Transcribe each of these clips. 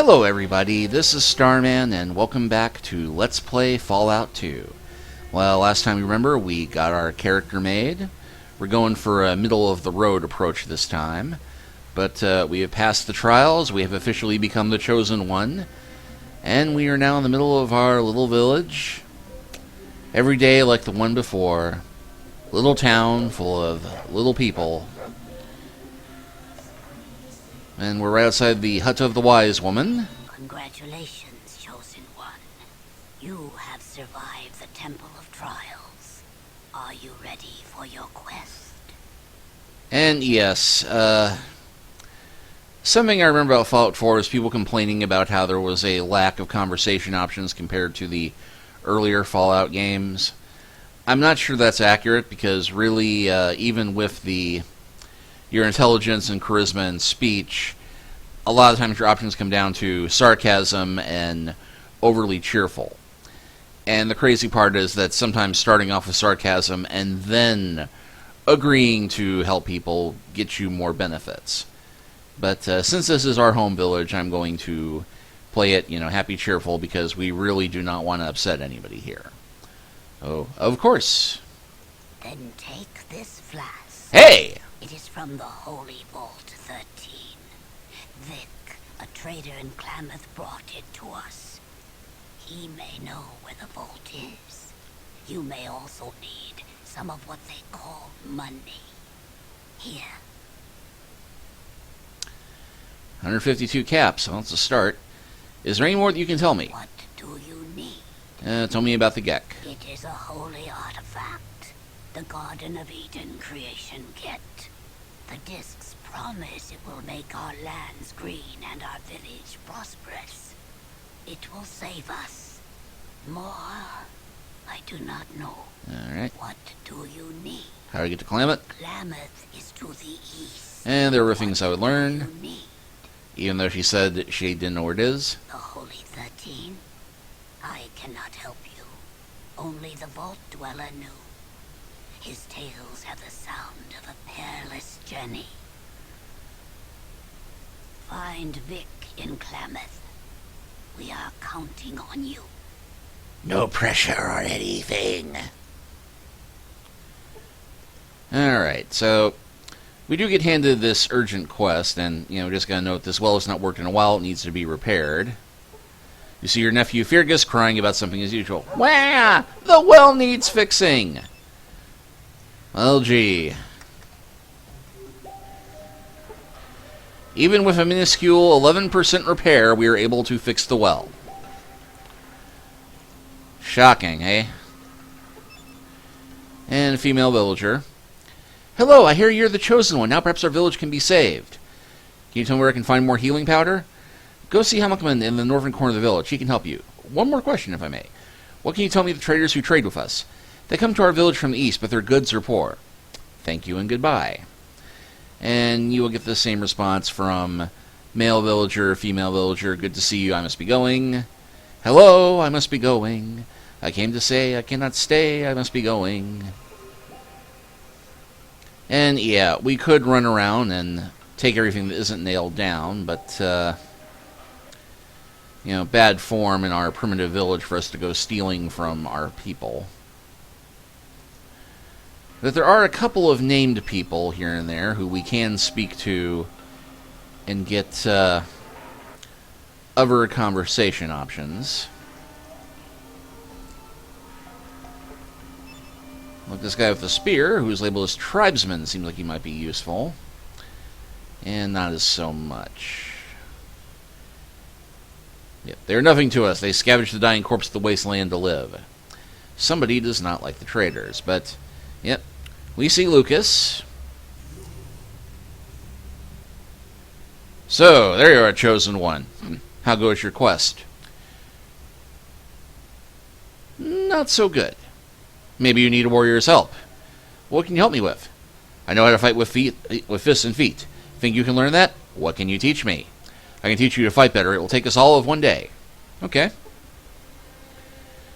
Hello everybody, this is Starman, and welcome back to Let's Play Fallout 2. Well, last time you remember, we got our character made. We're going for a middle-of-the-road approach this time. But we have passed the trials, we have officially become the Chosen One, and we are now in the middle of our little village. Every day like the one before. Little town full of little people. And we're right outside the hut of the wise woman. Congratulations, Chosen One. You have survived the Temple of Trials. Are you ready for your quest? And yes, something I remember about Fallout 4 is people complaining about how there was a lack of conversation options compared to the earlier Fallout games. I'm not sure that's accurate, because really, even with your intelligence and charisma and speech, a lot of times your options come down to sarcasm and overly cheerful. And the crazy part is that sometimes starting off with sarcasm and then agreeing to help people get you more benefits. But since this is our home village, I'm going to play it, happy cheerful, because we really do not want to upset anybody here. Oh, of course. Then take this flask. Hey! It is from the Holy Vault 13. Vic, a trader in Klamath, brought it to us. He may know where the vault is. You may also need some of what they call money. Here. 152 caps, well, that's a start. Is there any more that you can tell me? What do you need? Tell me about the Gek. It is a holy artifact. The Garden of Eden creation kit. The discs promise it will make our lands green and our village prosperous. It will save us. More, I do not know. Alright. What do you need? How do I get to Klamath? Klamath is to the east. And there were things I would What learn, do you need? even though she said that she didn't know where it is. The Holy 13? I cannot help you. Only the Vault Dweller knew. His tales have the sound of a perilous journey. Find Vic in Klamath. We are counting on you. No pressure or anything. Alright, so we do get handed this urgent quest, and, just gotta note this well has not worked in a while, it needs to be repaired. You see your nephew Fergus crying about something as usual. Wah! The well needs fixing! Well, gee. Even with a minuscule 11% repair, we are able to fix the well. Shocking, eh? And a female villager. Hello, I hear you're the Chosen One. Now perhaps our village can be saved. Can you tell me where I can find more healing powder? Go see Hamilton in the northern corner of the village. He can help you. One more question, if I may. What can you tell me of the traders who trade with us? They come to our village from the east, but their goods are poor. Thank you and goodbye. And you will get the same response from male villager, female villager. Good to see you, I must be going. Hello, I must be going. I came to say I cannot stay, I must be going. And yeah, we could run around and take everything that isn't nailed down, but bad form in our primitive village for us to go stealing from our people. But there are a couple of named people here and there who we can speak to and get other conversation options. Like this guy with the spear, who's labeled as tribesman, seems like he might be useful. And not as so much. Yep, they are nothing to us. They scavenge the dying corpse of the wasteland to live. Somebody does not like the traders, but yep. We see Lucas. So, there you are, Chosen One. How goes your quest? Not so good. Maybe you need a warrior's help. What can you help me with? I know how to fight with fists and feet. Think you can learn that? What can you teach me? I can teach you to fight better. It will take us all of one day. Okay.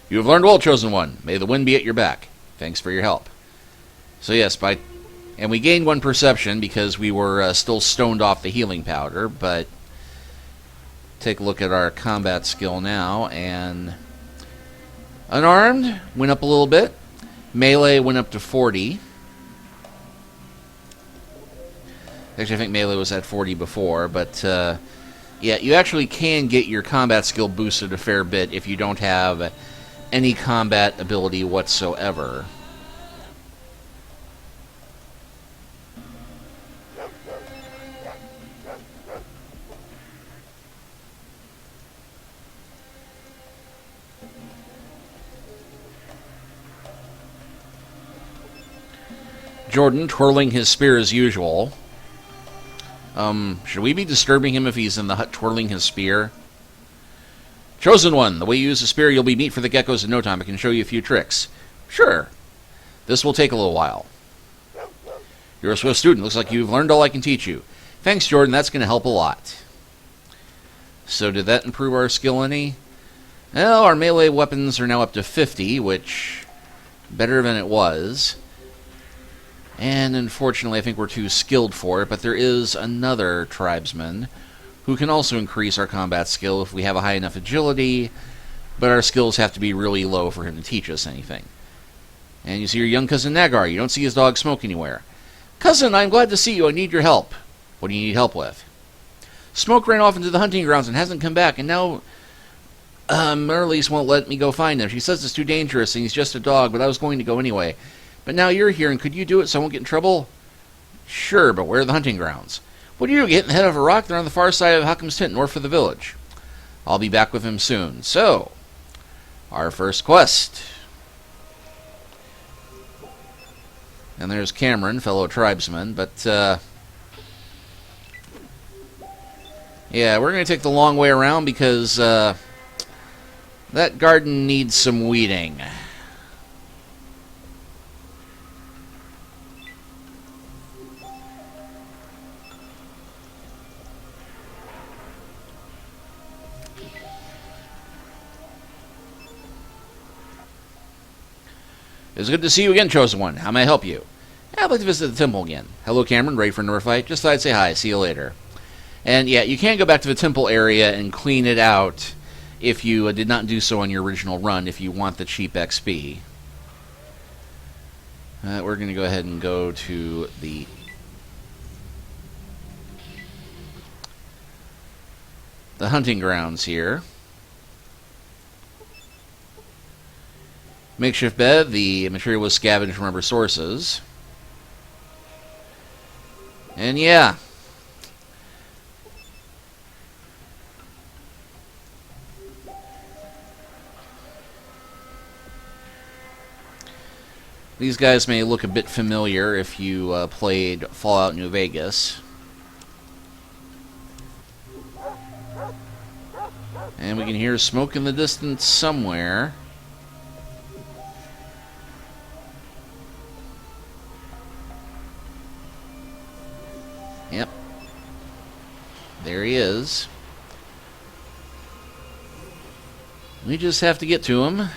You have learned well, Chosen One. May the wind be at your back. Thanks for your help. So yes, and we gained 1 perception because we were still stoned off the healing powder, but take a look at our combat skill now, and unarmed went up a little bit. Melee went up to 40. Actually, I think melee was at 40 before, but yeah, you actually can get your combat skill boosted a fair bit if you don't have any combat ability whatsoever. Jordan twirling his spear as usual. Should we be disturbing him if he's in the hut twirling his spear? Chosen one, the way you use the spear, you'll be meat for the geckos in no time. I can show you a few tricks. Sure. This will take a little while. You're a swift student. Looks like you've learned all I can teach you. Thanks, Jordan. That's going to help a lot. So did that improve our skill any? Well, our melee weapons are now up to 50, which better than it was. And unfortunately, I think we're too skilled for it, but there is another tribesman who can also increase our combat skill if we have a high enough agility, but our skills have to be really low for him to teach us anything. And you see your young cousin Nagar. You don't see his dog Smoke anywhere. Cousin, I'm glad to see you. I need your help. What do you need help with? Smoke ran off into the hunting grounds and hasn't come back, and now Merlise won't let me go find him. She says it's too dangerous and he's just a dog, but I was going to go anyway. But now you're here, and could you do it so I won't get in trouble? Sure, but where are the hunting grounds? What do you get in the head of a rock? They're on the far side of Huckham's tent, north of the village. I'll be back with him soon. So, our first quest. And there's Cameron, fellow tribesman, but, yeah, we're going to take the long way around because, that garden needs some weeding. It's good to see you again, Chosen One. How may I help you? I'd like to visit the temple again. Hello, Cameron. Ready for another fight? Just thought I'd say hi. See you later. And yeah, you can go back to the temple area and clean it out if you did not do so on your original run, if you want the cheap XP. We're going to go ahead and go to the hunting grounds here. Makeshift bed. The material was scavenged from other sources. And yeah. These guys may look a bit familiar if you played Fallout New Vegas. And we can hear smoke in the distance somewhere. Yep. There he is. We just have to get to him.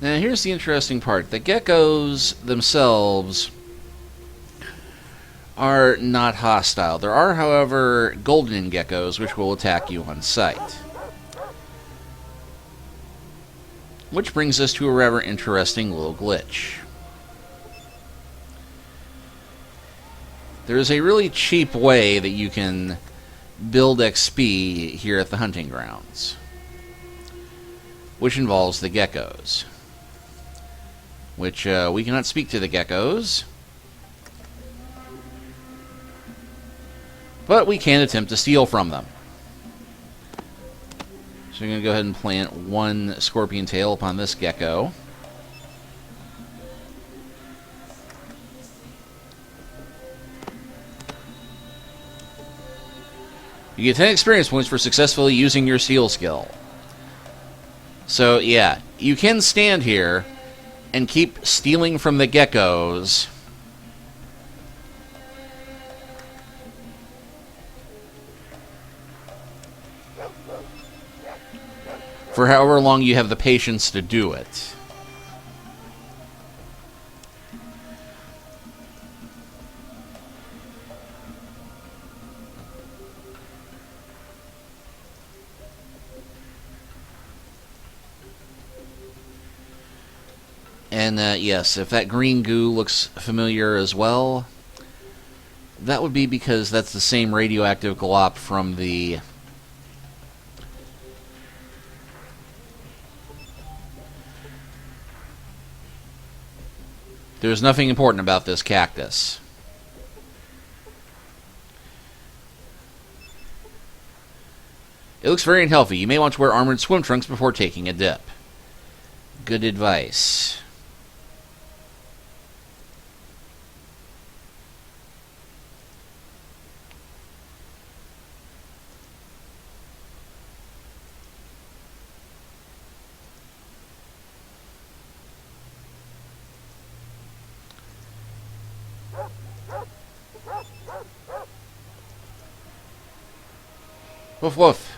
Now here's the interesting part. The geckos themselves are not hostile. There are, however, golden geckos which will attack you on sight. Which brings us to a rather interesting little glitch. There is a really cheap way that you can build XP here at the hunting grounds, which involves the geckos. Which, we cannot speak to the geckos, but we can attempt to steal from them. So we're going to go ahead and plant one scorpion tail upon this gecko. You get 10 experience points for successfully using your steal skill. So, yeah, you can stand here and keep stealing from the geckos for however long you have the patience to do it. And yes, if that green goo looks familiar as well, that would be because that's the same radioactive glop from the... There's nothing important about this cactus. It looks very unhealthy. You may want to wear armored swim trunks before taking a dip. Good advice. Woof woof.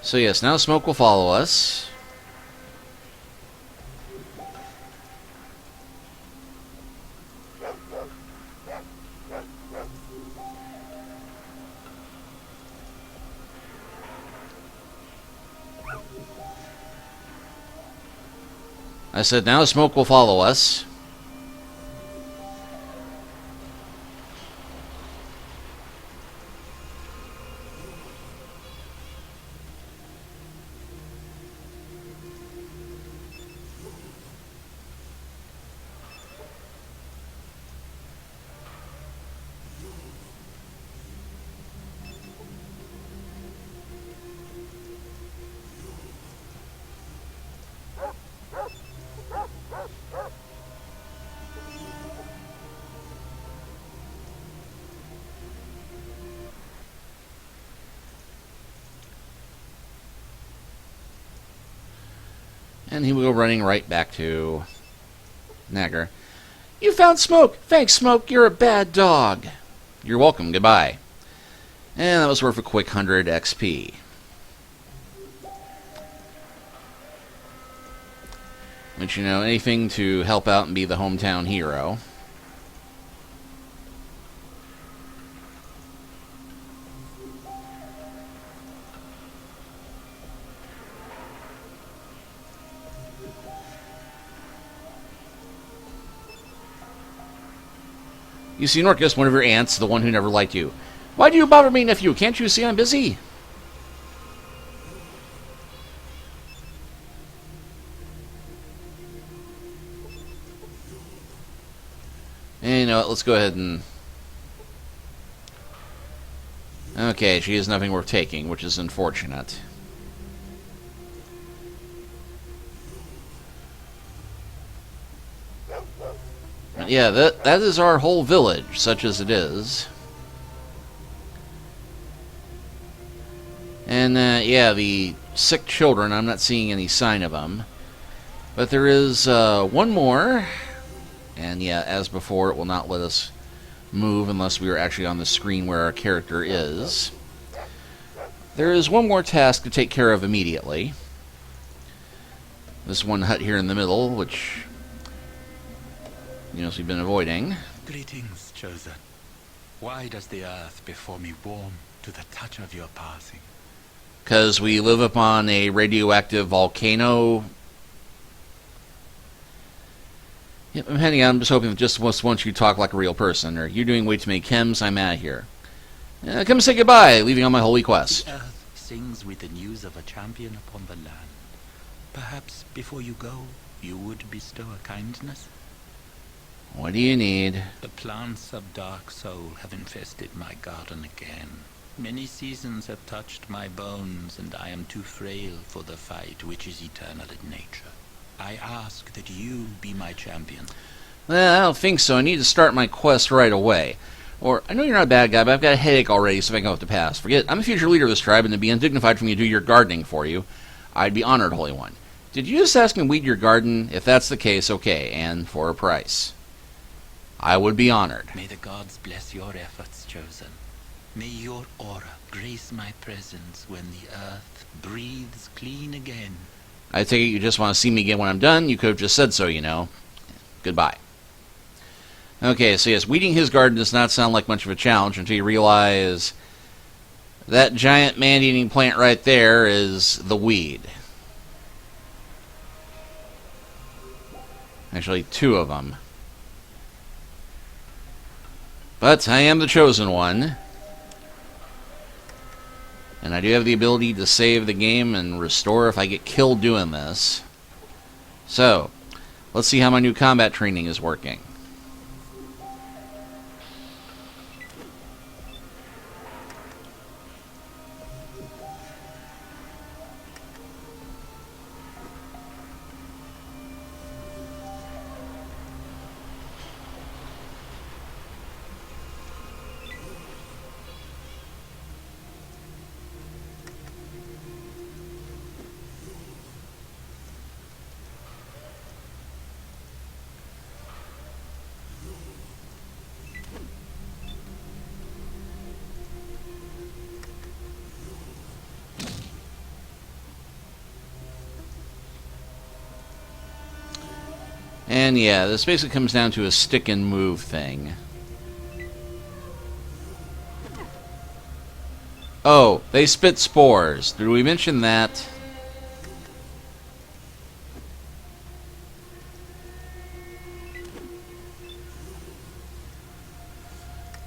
So yes, now smoke will follow us. I said now smoke will follow us. And he will go running right back to Nagger. You found Smoke! Thanks, Smoke! You're a bad dog! You're welcome, goodbye. And that was worth a quick 100 XP. But you know, anything to help out and be the hometown hero. You see Norcus, one of your aunts, the one who never liked you. Why do you bother me, nephew? Can't you see I'm busy? And you know what, let's go ahead and... Okay, she has nothing worth taking, which is unfortunate. Yeah, that is our whole village, such as it is. And, yeah, the sick children, I'm not seeing any sign of them. But there is one more. And, yeah, as before, it will not let us move unless we are actually on the screen where our character is. There is one more task to take care of immediately. This one hut here in the middle, which... you know, so we've been avoiding. Greetings, Chosen. Why does the earth before me warm to the touch of your passing? Because we live upon a radioactive volcano. Yep, hang on, I'm just hoping that just once you talk like a real person, or you're doing way too many chems, I'm out of here. Come say goodbye, leaving on my holy quest. The earth sings with the news of a champion upon the land. Perhaps before you go, you would bestow a kindness? What do you need? The plants of dark soul have infested my garden again. Many seasons have touched my bones, and I am too frail for the fight which is eternal in nature. I ask that you be my champion. Well, I don't think so. I need to start my quest right away. Or, I know you're not a bad guy, but I've got a headache already, so I can go with the pass. Forget it. I'm a future leader of this tribe, and to be undignified for me to do your gardening for you, I'd be honored, Holy One. Did you just ask me to weed your garden? If that's the case, okay, and for a price. I would be honored. May the gods bless your efforts, Chosen. May your aura grace my presence when the earth breathes clean again. I take it you just want to see me again when I'm done. You could have just said so, you know. Goodbye. Okay, so yes, weeding his garden does not sound like much of a challenge until you realize That giant man-eating plant right there is the weed. Actually, two of them. But I am the chosen one. And I do have the ability to save the game and restore if I get killed doing this. So, let's see how my new combat training is working. And yeah, this basically comes down to a stick and move thing. Oh, they spit spores. Did we mention that?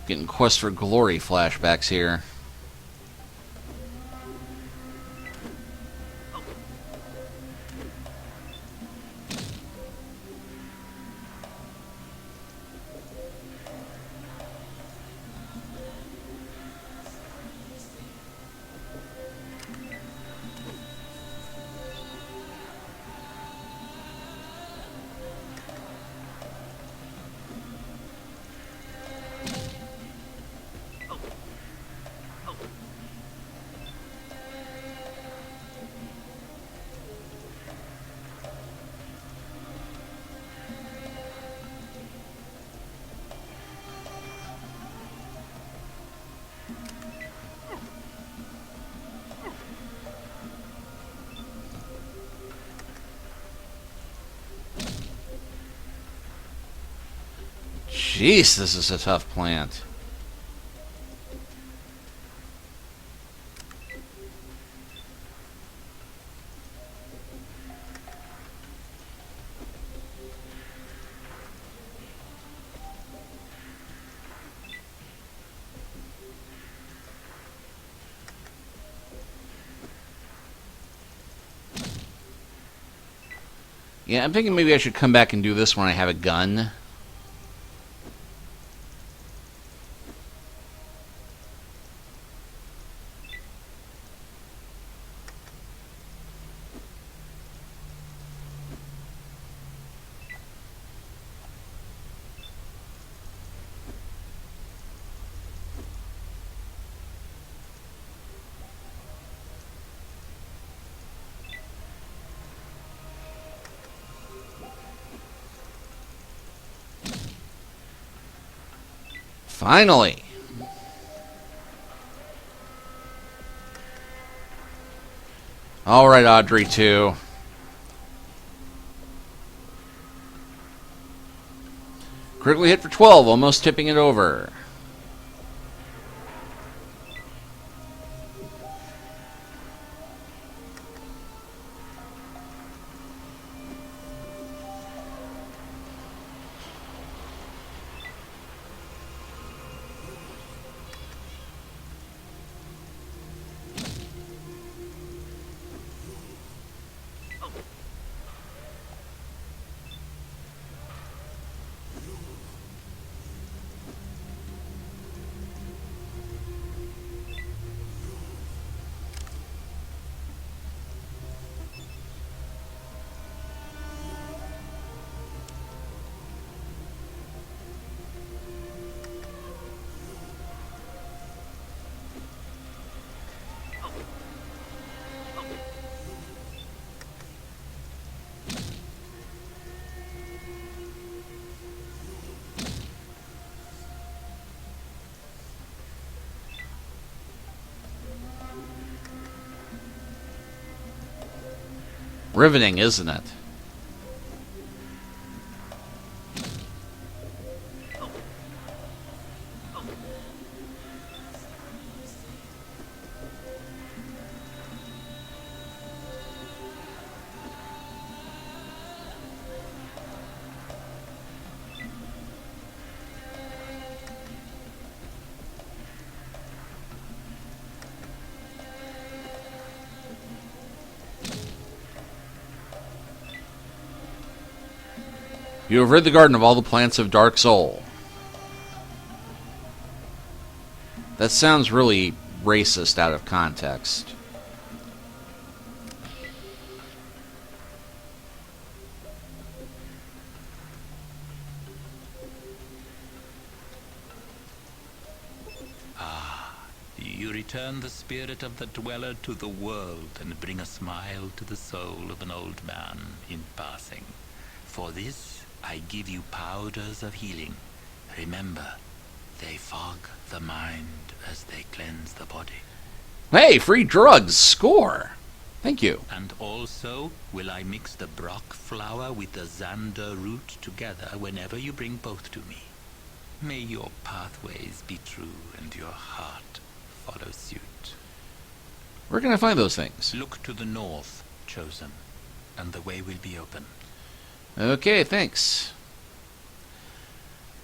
Getting Quest for Glory flashbacks here. Jeez, this is a tough plant. Yeah, I'm thinking maybe I should come back and do this when I have a gun. Finally! Alright, Audrey 2. Critically hit for 12, almost tipping it over. Riveting, isn't it? You have rid the garden of all the plants of dark soul. That sounds really racist out of context. You return the spirit of the dweller to the world and bring a smile to the soul of an old man in passing. For this, I give you powders of healing. Remember, they fog the mind as they cleanse the body. Hey, free drugs! Score! Thank you. And also, will I mix the Brock flower with the Xander root together whenever you bring both to me. May your pathways be true and your heart follow suit. Where can I find those things? Look to the north, Chosen, and the way will be open. Okay, thanks.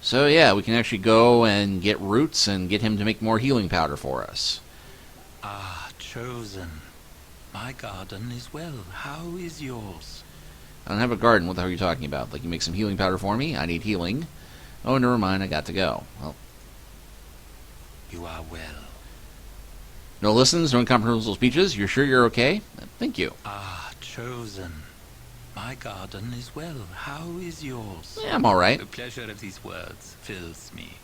So yeah, we can actually go and get roots and get him to make more healing powder for us. Ah, Chosen. My garden is well. How is yours? I don't have a garden. What the hell are you talking about? Like, you make some healing powder for me? I need healing. Oh, never mind. I got to go. Well, You are well. no listens, no incomprehensible speeches. You're sure you're okay? Thank you. Ah, Chosen. My garden is well. How is yours? Yeah, I'm all right. The pleasure of these words fills me.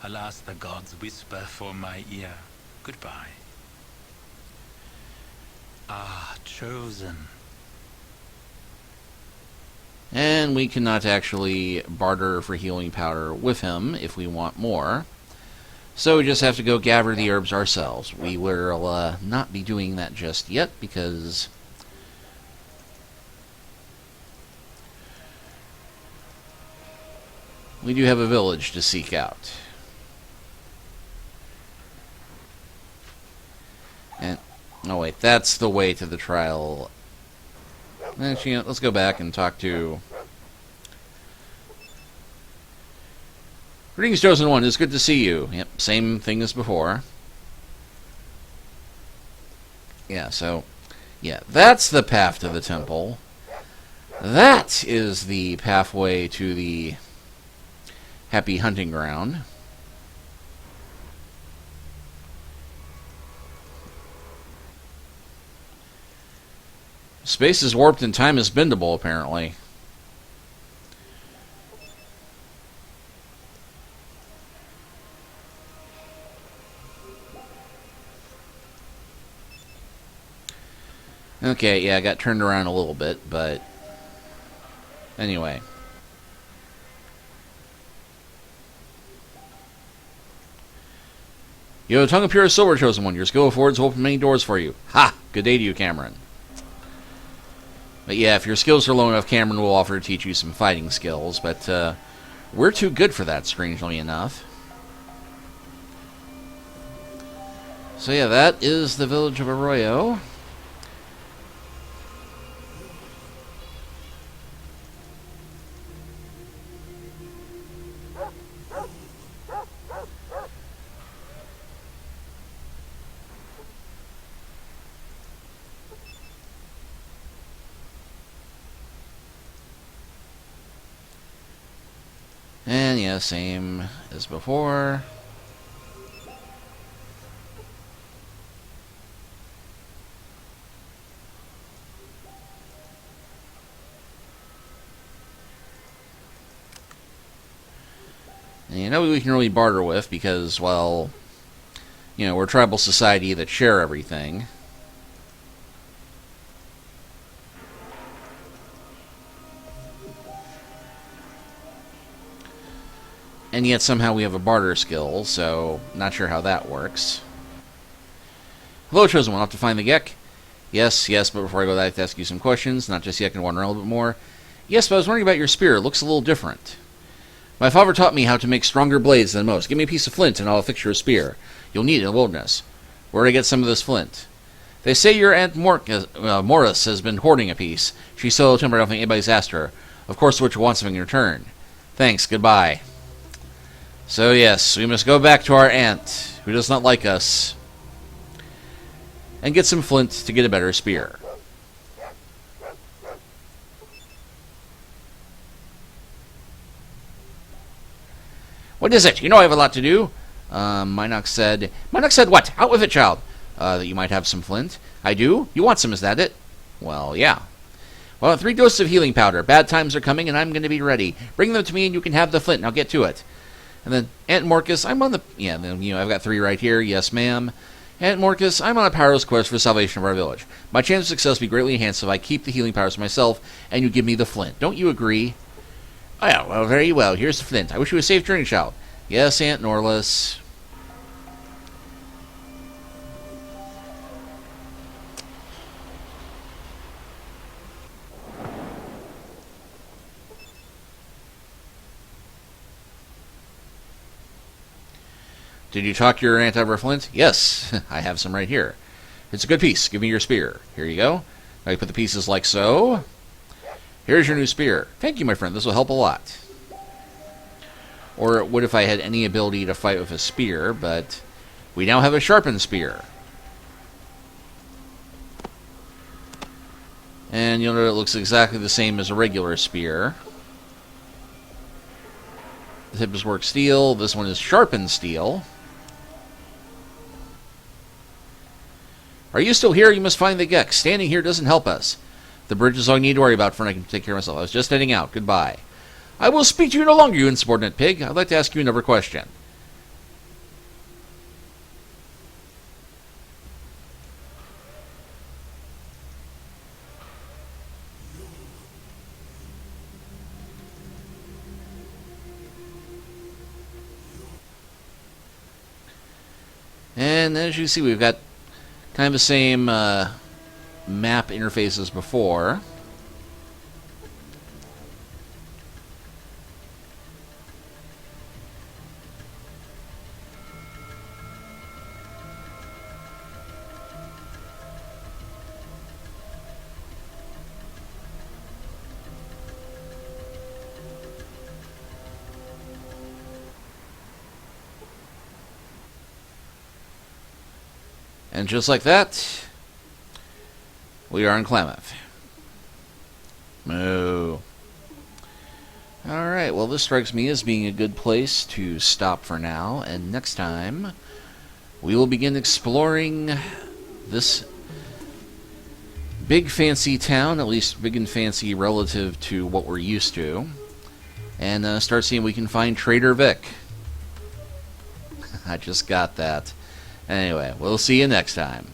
Alas, the gods whisper for my ear. Goodbye. Ah, Chosen. And we cannot actually barter for healing powder with him if we want more. So we just have to go gather the herbs ourselves. We will not be doing that just yet because we do have a village to seek out. And oh wait, that's the way to the trial. Actually, you know, let's go back and talk to... Greetings, Chosen One. It's good to see you. Yep, same thing as before. Yeah, so... yeah, that's the path to the temple. That is the pathway to the happy hunting ground. Space is warped and time is bendable, apparently. Okay, yeah, I got turned around a little bit, but... anyway. You have a tongue of pure silver, Chosen One. Your skill affords will open many doors for you. Ha! Good day to you, Cameron. But yeah, if your skills are low enough, Cameron will offer to teach you some fighting skills, but we're too good for that, strangely enough. So yeah, that is the village of Arroyo. And yeah, same as before. And you know we can really barter with because, well, you know, we're a tribal society that share everything. And yet somehow we have a barter skill, so not sure how that works. Hello, Chosen One. Off to find the Gek? Yes, but before I go, I have to ask you some questions. Not just yet, I can wonder a little bit more. Yes, but I was wondering about your spear. It looks a little different. My father taught me how to make stronger blades than most. Give me a piece of flint and I'll fix your spear. You'll need it in the wilderness. Where do I get some of this flint? They say your Aunt Morris has been hoarding a piece. She's so tempered I don't think anybody's asked her. Of course, what you want something in return. Thanks, goodbye. So yes, we must go back to our aunt, who does not like us, and get some flint to get a better spear. What is it? You know I have a lot to do. Minox said what? Out with it, child. That you might have some flint. I do? You want some, is that it? Well, yeah. Well, 3 doses of healing powder. Bad times are coming, and I'm going to be ready. Bring them to me, and you can have the flint. Now get to it. And then, Aunt Morcus, I'm on the... Yeah, then, I've got 3 right here. Yes, ma'am. Aunt Morcus, I'm on a powerless quest for the salvation of our village. My chance of success will be greatly enhanced if I keep the healing powers to myself, and you give me the flint. Don't you agree? Oh, yeah, well, very well. Here's the flint. I wish you a safe journey, child. Yes, Aunt Norlis. Did you talk your aunt over flint? Yes, I have some right here. It's a good piece. Give me your spear. Here you go. Now you put the pieces like so. Here's your new spear. Thank you, my friend. This will help a lot. Or it would if I had any ability to fight with a spear, but we now have a sharpened spear. And you'll note it looks exactly the same as a regular spear. The tip is worked steel. This one is sharpened steel. Are you still here? You must find the Gex. Standing here doesn't help us. The bridge is all you need to worry about, friend. I can take care of myself. I was just heading out. Goodbye. I will speak to you no longer, you insubordinate pig. I'd like to ask you another question. And as you see, we've got kind of the same map interface as before. And just like that, we are in Klamath. Moo. Alright, well this strikes me as being a good place to stop for now, and next time we will begin exploring this big fancy town, at least big and fancy relative to what we're used to, and start seeing if we can find Trader Vic. I just got that. Anyway, we'll see you next time.